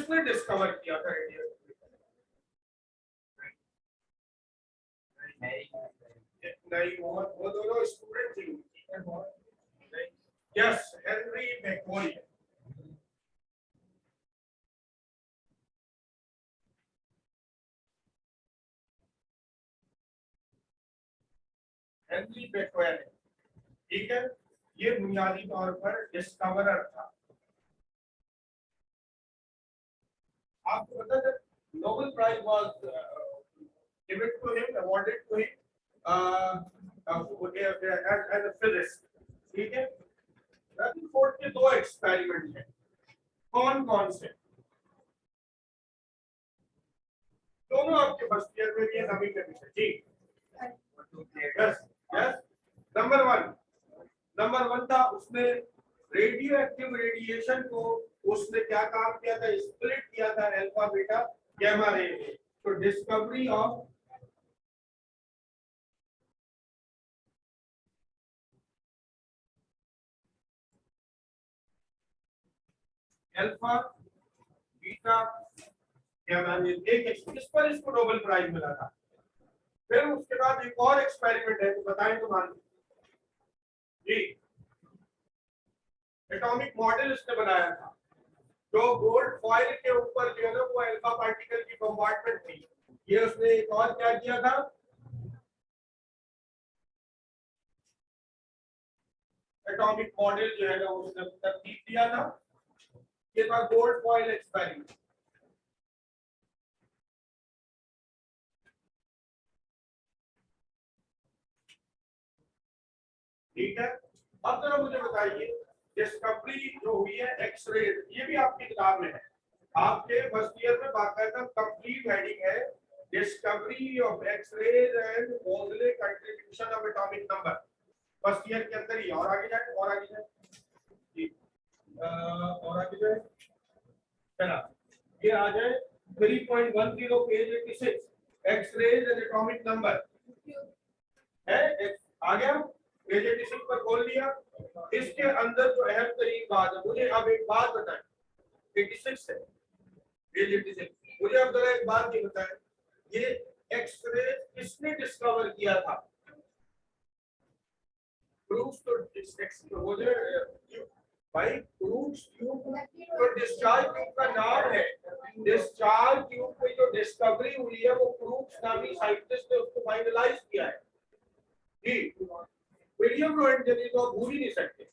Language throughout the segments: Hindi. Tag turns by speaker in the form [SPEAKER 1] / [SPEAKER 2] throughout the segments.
[SPEAKER 1] किसने डिस्कवर किया था रेडियो? नहीं, वो दोनों स्टूडेंट थे। Yes, Henry Macaulay. Henry Macaulay, ठीक है, ये बुनियादी तौर पर डिस्कवरर था। आपको पता है Nobel prize was given to him, awarded to him as a physicist, ठीक है। रदरफोर्ड के दो एक्सपेरिमेंट हैं, कौन कौन से? दोनों आपके फर्स्ट ईयर में भी है, नवी में भी है जी। Yes yes. नंबर वन था, उसने रेडियो एक्टिव रेडिएशन को उसने क्या काम किया था, स्प्लिट किया था अल्फा बीटा गैमा रे में। तो discovery of alpha beta gamma ray, एक इस पर इसको नोबेल प्राइज मिला था। फिर उसके बाद एक और एक्सपेरिमेंट है, तो बताएं तो मान जी। एटॉमिक मॉडल इसने बनाया था, जो गोल्ड फॉइल के ऊपर जो है ना वो अल्फा पार्टिकल की कंपार्टमेंट थी। ये उसने एक और क्या किया था, एटॉमिक मॉडल जो है ना उसने तरतीब दिया था। ये था गोल्ड फॉइल एक्सपेरिमेंट। ठीक है, अब जरा मुझे बताइए डिस्कवरी जो हुई है एक्सरे, ये भी आपकी किताब में है, आपके फर्स्ट ईयर में बाकायदा कंप्लीट हेडिंग है, discovery of X-rays and Moseley contribution of atomic number. First year के अंदर ही। और आगे जाए, और आगे जाए जी, और आगे जाए, चला ये आ जाए 3.10 page 86, X-rays and atomic number है, आ गया पेज 86 पर खोल लिया। इसके अंदर जो अहम तरीन बात है, मुझे अब एक बात बताएं, 86 है पेज 86, मुझे अब जरा एक बात ये बताएं, ये एक्स-रे किसने डिस्कवर किया था? प्रूफ तो हो जाए भाई, प्रूफ ट्यूब तो डिस्चार्ज ट्यूब का नाम है। डिस्चार्ज ट्यूब की जो डिस्कवरी हुई है वो प्रूफ नामी साइंटिस्ट ने उसको फाइनलाइज किया है जी। विलियम रोएंटगेन तो आप भूल ही नहीं सकते,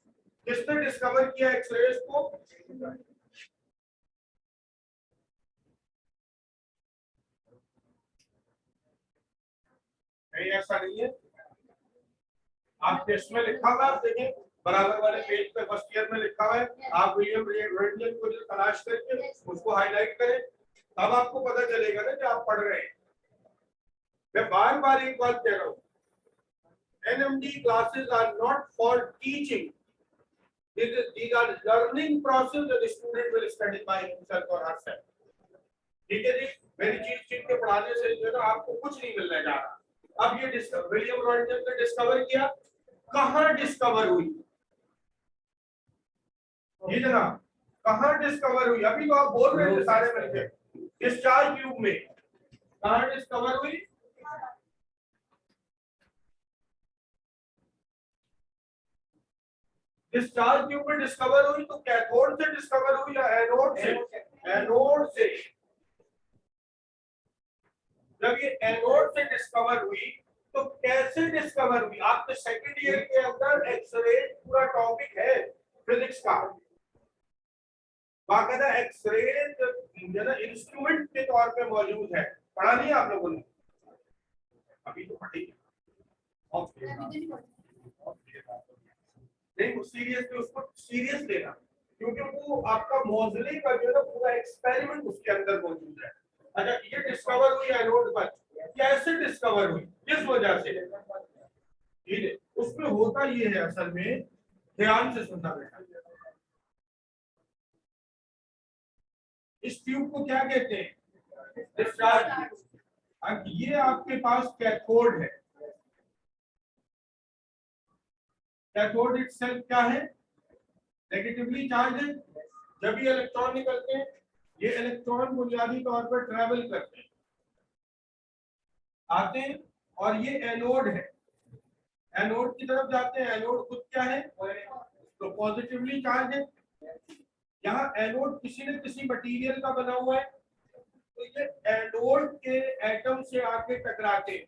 [SPEAKER 1] किसने डिस्कवर किया एक्स-रेज को? नहीं, ऐसा नहीं है, आपके इसमें लिखा हुआ, आप देखें बराबर वाले पेज पे फर्स्ट ईयर में लिखा हुआ है, आप विलियम रोएंटगेन को जो तलाश करके उसको हाईलाइट करें, तब आपको पता चलेगा ना कि आप पढ़ रहे हैं। मैं बार बार एक बात कह रहा हूँ, NMD classes are not for teaching. These are learning process that the student will study by himself or herself. ठीक है जी, मेरी चीज के पढ़ाने से जो है ना आपको कुछ नहीं मिलने जा रहा। अब ये विलियम रोएंटगेन ने डिस्कवर किया, कहाँ डिस्कवर हुई ये जनाब, कहाँ डिस्कवर हुई? अभी तो आप बोल रहे थे सारे मिलकर, डिस्चार्ज ट्यूब में। कहाँ डिस्कवर हुई? डिस्चार्ज ट्यूब में डिस्कवर हुई, तो कैथोड से डिस्कवर हुई या एनोड से? एनोड से। जब ये एनोड से डिस्कवर हुई तो कैसे डिस्कवर हुई? आपके सेकंड ईयर के अंदर एक्सरे पूरा टॉपिक है फिजिक्स का, बाकायदा एक्सरे इंस्ट्रूमेंट के तौर पे मौजूद है। पढ़ा नहीं आप लोगों ने? अभी तो पढ़ी नहीं, सीरियसली उसको सीरियस लेना, क्योंकि वो आपका मोज़ले का जो है ना पूरा एक्सपेरिमेंट उसके अंदर मौजूद है। अच्छा, ये डिस्कवर हुई एनोड पर, कैसे डिस्कवर हुई, किस वजह से? ठीक है, उसमें होता ये है, असल में ध्यान से सुनना बेटा, इस ट्यूब को क्या कहते हैं? Discharge tube. अब ये आपके पास कैथोड है, कैथोड इटसेल्फ क्या है? नेगेटिवली चार्ज है। जब ये इलेक्ट्रॉन निकलते हैं ये इलेक्ट्रॉन बुनियादी तौर पर ट्रेवल करते हैं, आते हैं, और ये एनोड है, एनोड की तरफ जाते हैं। एनोड खुद क्या है, तो पॉजिटिवली चार्ज है। यहाँ एनोड किसी न किसी मटेरियल का बना हुआ है, तो ये एनोड के एटम से आके टकराते हैं।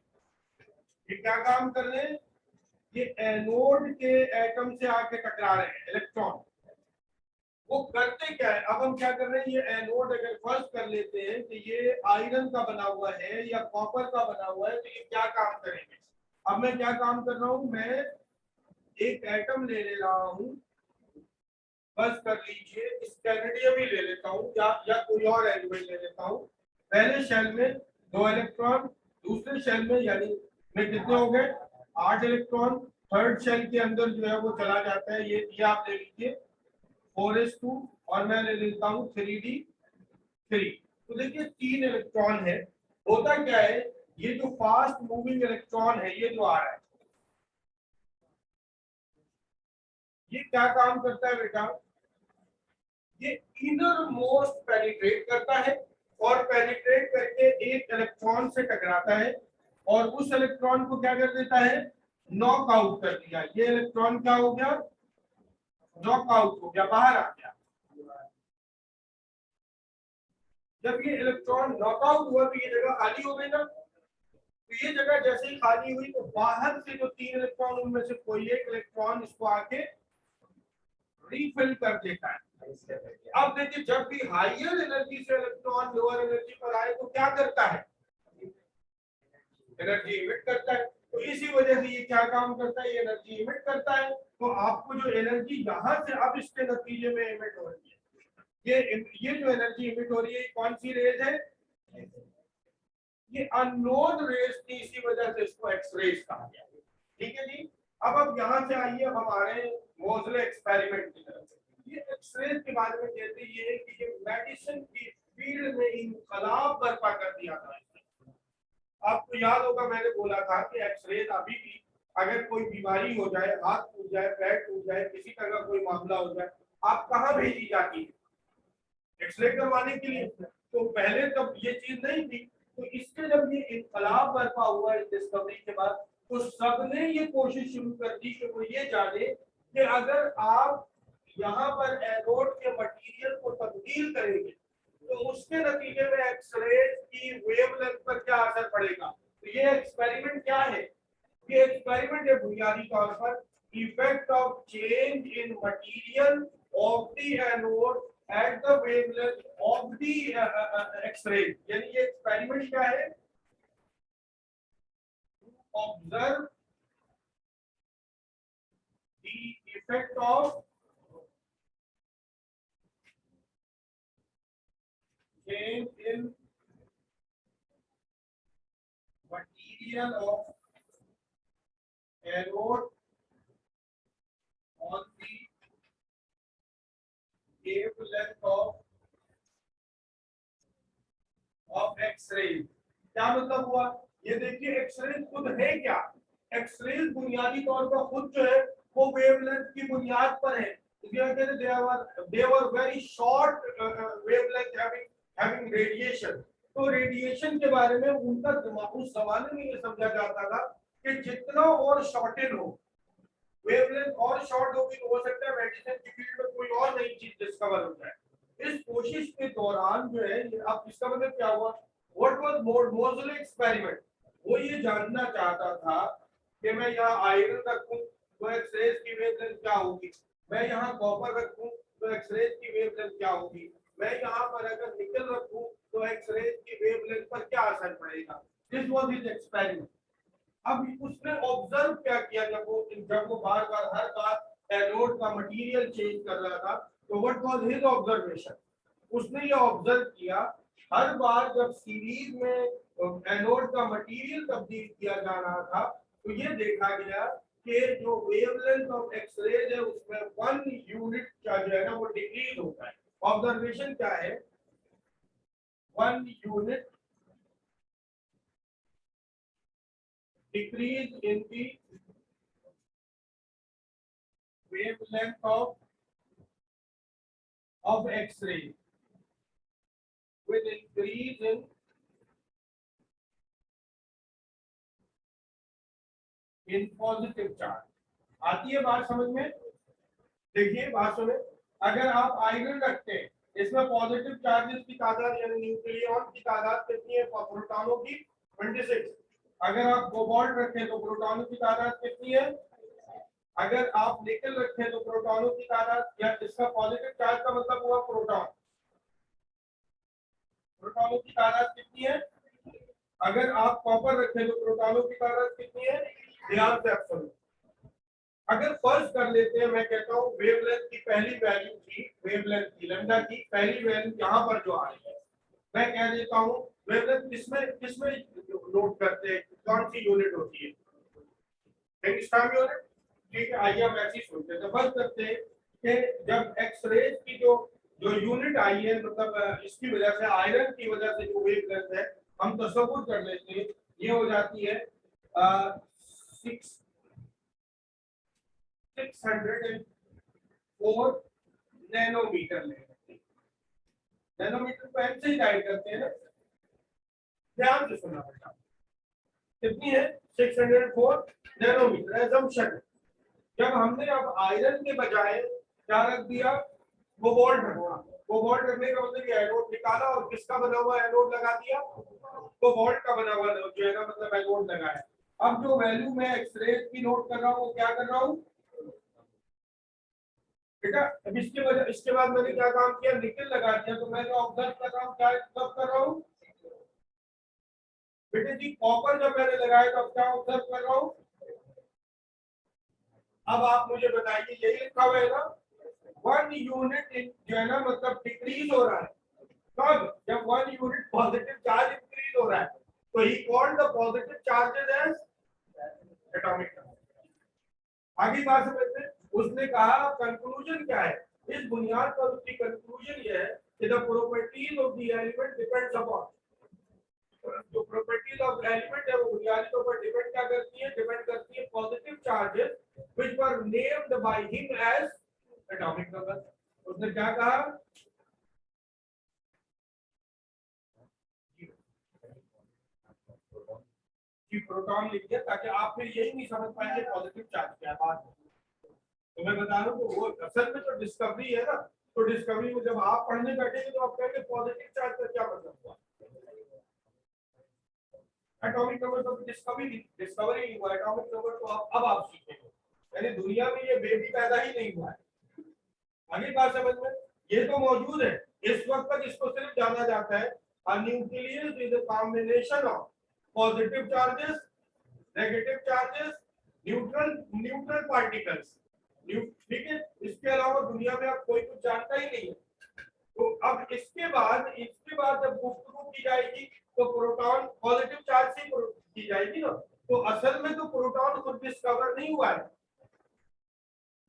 [SPEAKER 1] ये क्या काम कर रहे हैं, ये एनोड के एटम से आके टकरा रहे हैं इलेक्ट्रॉन। वो करते क्या है, अब हम क्या कर रहे हैं, ये एनोड अगर फर्ज कर लेते हैं कि ये आयरन का बना हुआ है या कॉपर का बना हुआ है, तो ये क्या काम करेंगे। अब मैं क्या काम कर रहा हूं, मैं एक एटम ले रहा हूं, बस कर लीजिए इस कैनेडियम ही ले लेता हूं, या कोई और एलिमेंट ले लेता हूं। पहले शेल में 2 इलेक्ट्रॉन, दूसरे शेल में यानी में कितने हो गए, 8 इलेक्ट्रॉन। थर्ड शेल के अंदर जो है वो चला जाता है, ये आप ले लीजिए 4s2, और मैं ले लेता हूं 3d3। तो देखिए 3 इलेक्ट्रॉन है। होता क्या है, ये जो फास्ट मूविंग इलेक्ट्रॉन है, ये जो आ रहा है, ये क्या काम करता है बेटा, ये इनर मोस्ट पेनिट्रेट करता है, और पेनिट्रेट करके एक इलेक्ट्रॉन से टकराता है, और उस इलेक्ट्रॉन को क्या कर देता है, नॉक आउट कर दिया। ये इलेक्ट्रॉन क्या हो गया, नॉक आउट हो गया, बाहर आ गया। जब ये इलेक्ट्रॉन नॉकआउट हुआ तो ये जगह खाली हो गई ना, तो ये जगह जैसे ही खाली हुई तो बाहर से जो 3 इलेक्ट्रॉन, उनमें से कोई एक इलेक्ट्रॉन इसको आके रीफिल कर देता है। अब देखिए जब भी हायर एनर्जी से इलेक्ट्रॉन लोअर एनर्जी पर आए तो क्या करता है, एनर्जी इमिट करता है। तो इसी वजह से ये क्या काम करता है, ये एनर्जी इमिट करता है। तो आपको जो एनर्जी यहां से अब इसके नतीजे में इमिट हो रही है, ये जो एनर्जी इमिट हो रही है, कौन सी रेज है, ये अननोन रेज थी, इसी वजह से इसको एक्स रेज कहा गया। ठीक है जी। अब यहाँ से आइए, हम आ रहे हैं मोजले एक्सपेरिमेंट की तरफ। ये एक्स रेज के बारे में कहते हैं कि ये मेडिसिन की फील्ड में इनकलाब बर्पा कर दिया था। आपको याद होगा मैंने बोला था कि एक्सरे अभी भी अगर कोई बीमारी हो जाए, हाथ टूट जाए, पैर टूट जाए, किसी तरह का कोई मामला हो जाए, आप कहाँ भेजी जाती है, एक्सरे करवाने के लिए। तो पहले तब ये चीज नहीं थी। तो इसके जब ये इनकलाब बर्पा हुआ इस डिस्कवरी के बाद, तो सबने ये कोशिश शुरू कर दी कि वो ये जाने कि अगर आप यहाँ पर एनोड के मटेरियल को तब्दील करेंगे तो उसके नतीजे में एक्सरेज की वेवलेंथ पर क्या असर पड़ेगा। तो ये एक्सपेरिमेंट क्या है, ये एक्सपेरिमेंट है बुनियादी तौर पर effect of change in material of the anode at the wavelength of the X rays. यानी ये एक्सपेरिमेंट क्या है, observe the effect of change in material of anode on the wavelength of X-ray। क्या मतलब हुआ, ये देखिए एक्सरे खुद है क्या, एक्सरे बुनियादी तौर पर खुद जो है वो वेवलेंथ की बुनियाद पर है। they were very short wavelength having radiation। तो रेडिएशन के बारे में उनका दिमाग उस जमाने में ये समझा जाता था कि जितना और शॉर्टेड हो, वेवलेंथ और शॉर्ट होगी तो हो सकता है मेडिसिन की फील्ड में कोई और नई चीज डिस्कवर हो जाए। इस कोशिश के दौरान जो है, अब इसका मतलब क्या हुआ, व्हाट वाज मोजले एक्सपेरिमेंट, वो ये जानना चाहता था कि मैं यहाँ आयरन रखूं तो एक्सरेज की वेवलेंथ क्या होगी, मैं यहाँ कॉपर रखूं तो एक्सरेज की वेवलेंथ क्या होगी, मैं यहाँ पर अगर निकल रखूं तो एक्सरेज की वेवलेंथ पर क्या असर पड़ेगा। This was his experiment. अब उसने ऑब्जर्व क्या किया, जब वो बार बार हर बार एनोड का मटेरियल चेंज कर रहा था, तो व्हाट वाज हिज ऑब्जर्वेशन, उसने ये ऑब्जर्व किया हर बार जब सीरीज में एनोड का मटेरियल तब्दील किया जा रहा था, तो ये देखा गया कि जो वेवलेंथ ऑफ एक्सरेज है उसमें 1 यूनिट का जो है ना वो डिक्रीज होता है। ऑब्जर्वेशन क्या है, 1 unit decrease in the wavelength of X-ray। with increase in positive charge. आती है बात समझ में? देखिए बात सुने, अगर आप आयरन रखते हैं, इसमें पॉजिटिव चार्जेस की तादाद यानी न्यूक्लियॉन की तादाद कितनी है? प्रोटॉनों की 26। अगर आप कोबाल्ट रखें तो प्रोटॉनों की तादाद कितनी है? अगर आप निकल रखें तो प्रोटॉनों की तादाद, या इसका पॉजिटिव चार्ज का मतलब हुआ प्रोटॉन, प्रोटॉनों की तादाद कितनी है? अगर आप कॉपर रखें तो प्रोटॉनों की तादाद कितनी है? ध्यान से आप सुनो। अगर फर्ज कर लेते हैं, मैं कहता हूं वेवलेंथ की पहली वैल्यू थी, वेवलेंथ की लैम्डा की पहली वैल्यू यहां पर जो आ रही है, मैं कह देता हूं वेवलेंथ किसमें नोट करते हैं, कौन सी यूनिट होती है? Angstrom unit. ठीक है, आइए हम ऐसे ही सोचते हैं, फर्ज करते हैं कि जब एक्सरेज की जो जो यूनिट आई है, मतलब इसकी वजह से, आयरन की वजह से जो वेवलेंथ है, हम तसव्वुर कर लेते हैं ये हो जाती है 604 नैनोमीटर ले। नैनोमीटर को एम से ही गाइड करते हैं ना, ध्यान से सुनना बेटा। कितनी है? 604 नैनोमीटर एजम्पशन। जब हमने अब आयरन के बजाय क्या रख दिया? कोबाल्ट रखा। कोबाल्ट रखने का मतलब एनोड निकाला और किसका बना हुआ एनोड लगा दिया? कोबाल्ट का बना हुआ जो है ना, मतलब एनोड लगाया। अब जो वैल्यू मैं एक्सरेज की नोट कर रहा हूँ वो क्या कर रहा हूँ बेटा? अब इसके बाद मैंने क्या काम किया? निकल लगा दिया। तो मैं जो ऑब्जर्व कर रहा हूँ, क्या ऑब्जर्व कर रहा हूँ बेटे जी? कॉपर जब मैंने लगाया तो अब क्या ऑब्जर्व कर रहा हूँ? अब आप मुझे बताइए, यही लिखा हुआ है ना, 1 यूनिट जो है ना, मतलब डिक्रीज हो रहा है। कब? जब 1 यूनिट पॉजिटिव चार्ज इंक्रीज हो रहा है। तो he called the positive charges as atomic number. आगे बात समझते हैं। उसने कहा कंक्लूजन क्या है? इस बुनियाद पर उसकी कंक्लूजन ये है कि the properties of the element depends upon, जो प्रॉपर्टीज ऑफ एलिमेंट है वो बुनियादी तौर पर डिपेंड क्या करती है? डिपेंड करती है positive charges which were named by him as atomic number. उसने क्या कहा? कि प्रोटॉन लिख दिया, ताकि आप फिर यही नहीं समझ पाएंगे पॉजिटिव चार्ज क्या बात है। तो मैं बता रहा हूँ, तो वो असल में जो डिस्कवरी है ना, तो डिस्कवरी में जब आप पढ़ने बैठेंगे तो आप कहेंगे पॉजिटिव चार्ज का क्या मतलब हुआ? एटॉमिक नंबर तो डिस्कवरी नहीं हुआ। एटॉमिक नंबर तो अब आप सीखेंगे, यानी दुनिया में ये बेबी पैदा ही नहीं हुआ है। अगली बात समझ में, ये तो मौजूद है इस वक्त तक, इसको सिर्फ जाना जाता है nucleus is a combination of positive charges, negative charges, neutral neutral particles. ठीक है, इसके अलावा दुनिया में अब कोई कुछ जानता ही नहीं है। तो अब इसके बाद जब गुफ्तगू की जाएगी तो प्रोटॉन पॉजिटिव चार्ज से की जाएगी ना, तो असल में तो प्रोटॉन खुद डिस्कवर नहीं हुआ है।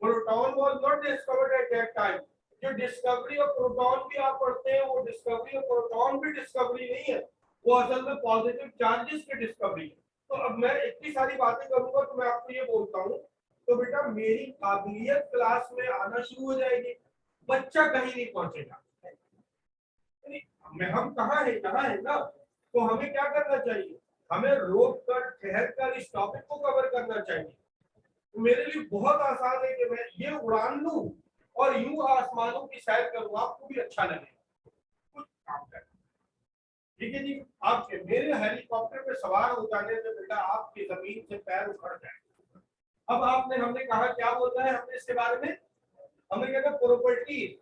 [SPEAKER 1] Proton was not discovered at that time. जो डिस्कवरी ऑफ प्रोटॉन भी आप पढ़ते हैं, वो डिस्कवरी ऑफ प्रोटॉन भी डिस्कवरी नहीं है, वो असल में पॉजिटिव चार्जेस की डिस्कवरी है। तो अब मैं इतनी सारी बातें करूंगा तो मैं आपको ये बोलता हूँ, तो बेटा मेरी काबिलियत क्लास में आना शुरू हो जाएगी, बच्चा कहीं नहीं पहुंचेगा। में हम कहाँ है ना, तो हमें क्या करना चाहिए? हमें रोक कर, ठहर कर इस टॉपिक को कवर करना चाहिए। तो मेरे लिए बहुत आसान है कि मैं ये उड़ान लूं और यूं आसमानों की सैर करूं, आपको भी अच्छा लगेगा। कुछ काम करें, ठीक है जी? आपके मेरे हेलीकॉप्टर पे सवार हो जाने से बेटा आपकी जमीन से पैर उखड़ जाए। अब हमने कहा क्या बोलना है हमने इसके बारे में? हमने कहा property.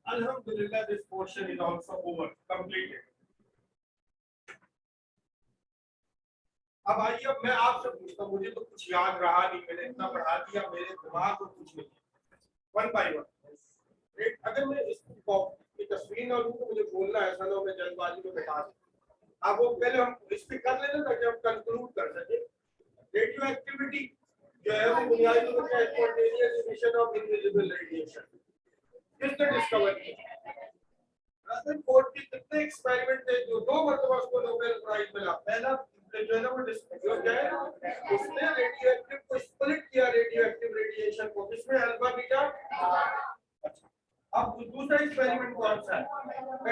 [SPEAKER 1] Alhamdulillah, this portion is also over, completed. अब आइए, अब मैं आपसे पूछता हूँ, मुझे तो कुछ याद रहा नहीं, मैंने इतना पढ़ा दिया, मेरे दिमाग में कुछ नहीं, वन बाय वन। अगर मैं इसकी तस्वीर ना लूँ तो मुझे बोलना ऐसा ना हो मैं जल्दबाजी में बैठा दूँ। अब वो पहले हम इस पे कर लेना ताकि हम कंक्लूड कर सके। रेडियो एक्टिविटी जो है वो बुनियादी तौर पर spontaneous emission of invisible radiation किसने डिस्कवर किया? रदरफोर्ड के कितने एक्सपेरिमेंट थे जो 2 मरतबा उसको नोबेल प्राइज मिला? पहला जो है ना वो डिस्कवर क्या है, उसने रेडियो एक्टिव को स्प्लिट किया, रेडियो एक्टिव रेडिएशन को, किसमें? Alpha beta. अब दूसरा एक्सपेरिमेंट कौन सा है?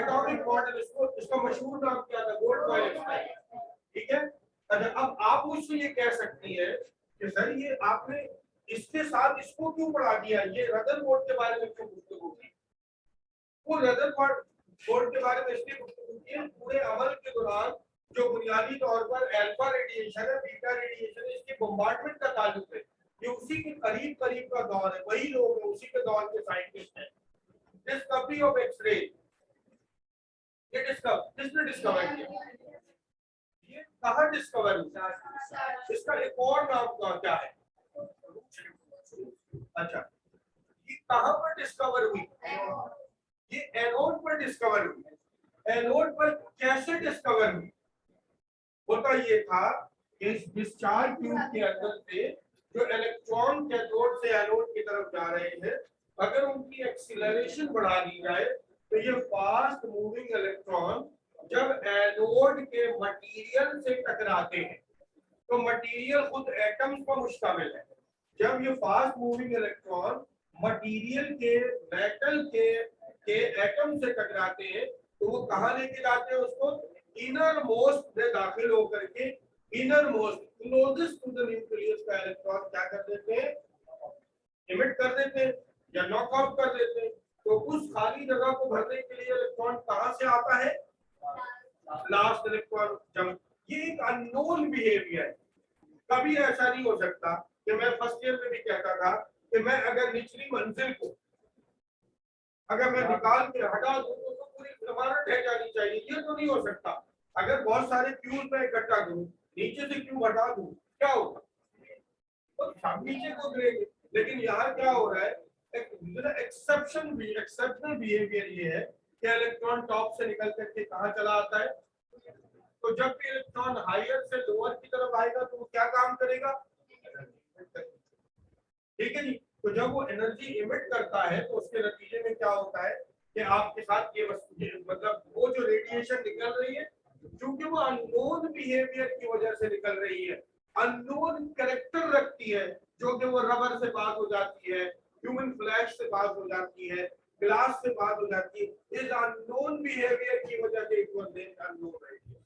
[SPEAKER 1] एटॉमिक मॉडल, इसका मशहूर नाम क्या था? गोल्ड कॉइल एक्सपेरिमेंट, ठीक है। अच्छा, अब आप मुझसे ये कह सकती है कि सर ये आपने इसके साथ इसको क्यों बढ़ा दिया, ये रदरफोर्ड के बारे में क्यों गुफ्तगू की? वो रदरफोर्ड के बारे में इसलिए गुफ्तगू की, पूरे अमल के दौरान जो बुनियादी तौर पर अल्फा रेडिएशन है, बीटा रेडिएशन है, इसके बम्बार्डमेंट का ताल्लुक है, ये उसी के करीब करीब का दौर है, वही लोग हैं, उसी के दौर के साइंटिस्ट हैं। डिस्कवरी ऑफ एक्सरे, ये किसने डिस्कवर किया? ये कहाँ डिस्कवर हुआ? इसका एक और नाम क्या है? अच्छा, ये कहाँ पर डिस्कवर हुई? ये एनोड पर डिस्कवर हुई। एनोड पर कैसे डिस्कवर हुई? होता ये था कि इस डिस्चार्ज ट्यूब के अंदर से जो इलेक्ट्रॉन कैथोड से एनोड की तरफ जा रहे हैं, अगर उनकी एक्सीलरेशन बढ़ा दी जाए तो ये फास्ट मूविंग इलेक्ट्रॉन जब एनोड के मटेरियल से टकराते हैं, तो मटेरियल खुद एटम्स पर मुश्तमिल है, जब ये फास्ट मूविंग इलेक्ट्रॉन मटेरियल के मेटल के एटम से टकराते हैं तो वो कहाँ लेके जाते हैं? उसको इनर मोस्ट में दाखिल होकर के inner most closest to the nucleus का इलेक्ट्रॉन क्या कर देते हैं? इमिट कर देते हैं या नॉक आउट कर देते हैं। तो उस खाली जगह को भरने के लिए इलेक्ट्रॉन कहाँ से आता है? Last electron. जब ये एक अननोन बिहेवियर, कभी ऐसा नहीं हो सकता कि मैं फर्स्ट ईयर में भी कहता था कि मैं अगर निचली मंजिल को अगर मैं निकाल के हटा दूं तो पूरी इमारत ढह जानी चाहिए, ये तो नहीं हो सकता। अगर बहुत सारे क्यूब में इकट्ठा करूं, नीचे से क्यूब हटा दूं, क्या होगा? तो नीचे को गिरेंगे। लेकिन यहाँ क्या हो रहा है? एक्सेप्शनल बिहेवियर ये है कि इलेक्ट्रॉन टॉप से निकल करके कहाँ चला आता है? तो जब भी इलेक्ट्रॉन हायर से लोअर की तरफ आएगा तो वो क्या काम करेगा? ठीक है जी। तो जब वो एनर्जी इमिट करता है तो उसके नतीजे में क्या होता है कि आपके साथ ये मतलब वो जो रेडिएशन निकल रही है, क्योंकि वो अननोन बिहेवियर की वजह से निकल रही है, अननोन कैरेक्टर रखती है, जो कि वो रबर से बात हो जाती है, ह्यूमन फ्लैश से बात हो जाती है, ग्लास से बात हो जाती है, इस अननोन बिहेवियर की वजह से इट वाज अननोन रेडिएशन।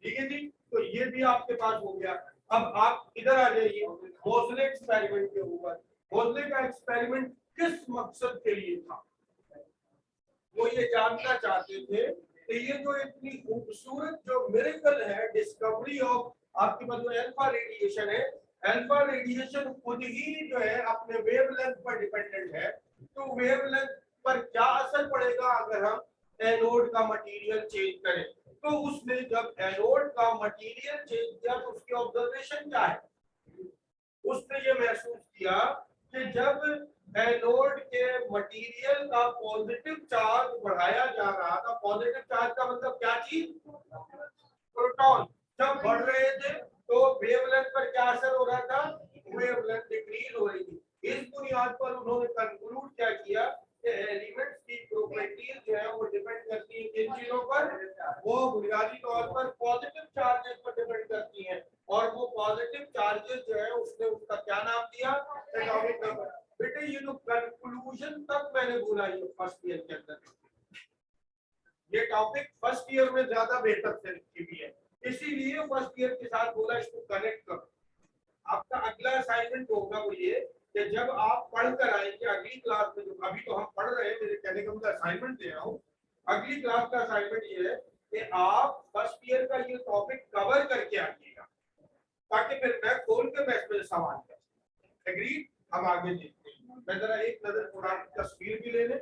[SPEAKER 1] ठीक है जी। तो ये भी आपके पास हो गया। अब आप इधर आ जाइए मोज़ले एक्सपेरिमेंट के ऊपर। मोज़ले का एक्सपेरिमेंट किस मकसद के लिए था? वो ये जानना चाहते थे कि ये जो इतनी खूबसूरत जो मिरेकल है, डिस्कवरी ऑफ आपके पास जो अल्फा रेडिएशन है, अल्फा रेडिएशन खुद ही जो है अपने वेवलेंथ पर डिपेंडेंट है, तो वेवलेंथ पर क्या असर पड़ेगा अगर हम एनोड का मटेरियल चेंज करें? तो उसने जब एनोड का मटेरियल चेंज किया तो उसकी ऑब्जर्वेशन क्या है? उसने ये महसूस किया कि जब एनोड के मटेरियल का पॉजिटिव चार्ज बढ़ाया जा रहा था, पॉजिटिव चार्ज का मतलब क्या चीज? प्रोटॉन जब बढ़ रहे थे तो वेवलेंथ पर क्या असर हो रहा था? वेवलेंथ डिक्रीज हो रही थी। इस बुनियाद पर उन्होंने कंक्लूड क्या किया कि एलिमेंट्स की प्रॉपर्टीज जो है वो डिपेंड करती है किन चीजों पर? वो बुनियादी तौर पर पॉजिटिव चार्जेस पर डिपेंड करती हैं, और वो पॉजिटिव चार्जेस जो है उसने उसका क्या नाम दिया? Atomic number. बेटे ये जो कंक्लूजन तक मैंने बोला ये फर्स्ट ईयर के अंदर, ये टॉपिक फर्स्ट ईयर में ज्यादा बेहतर से लिखी हुई है, इसीलिए फर्स्ट ईयर के साथ बोला इसको कनेक्ट करो। आपका अगला असाइनमेंट होगा वो ये कि जब आप पढ़कर आएंगे अगली क्लास में, जो अभी तो हम पढ़ रहे हैं, मेरे कहने का मतलब असाइनमेंट दे रहा हूँ, अगली क्लास का असाइनमेंट ये है कि आप फर्स्ट ईयर का ये टॉपिक कवर करके आइएगा, ताकि फिर मैं खोल के मैं इसमें सवाल कर। एग्री? हम आगे देखते हैं। मैं जरा एक नजर थोड़ा तस्वीर भी ले लें।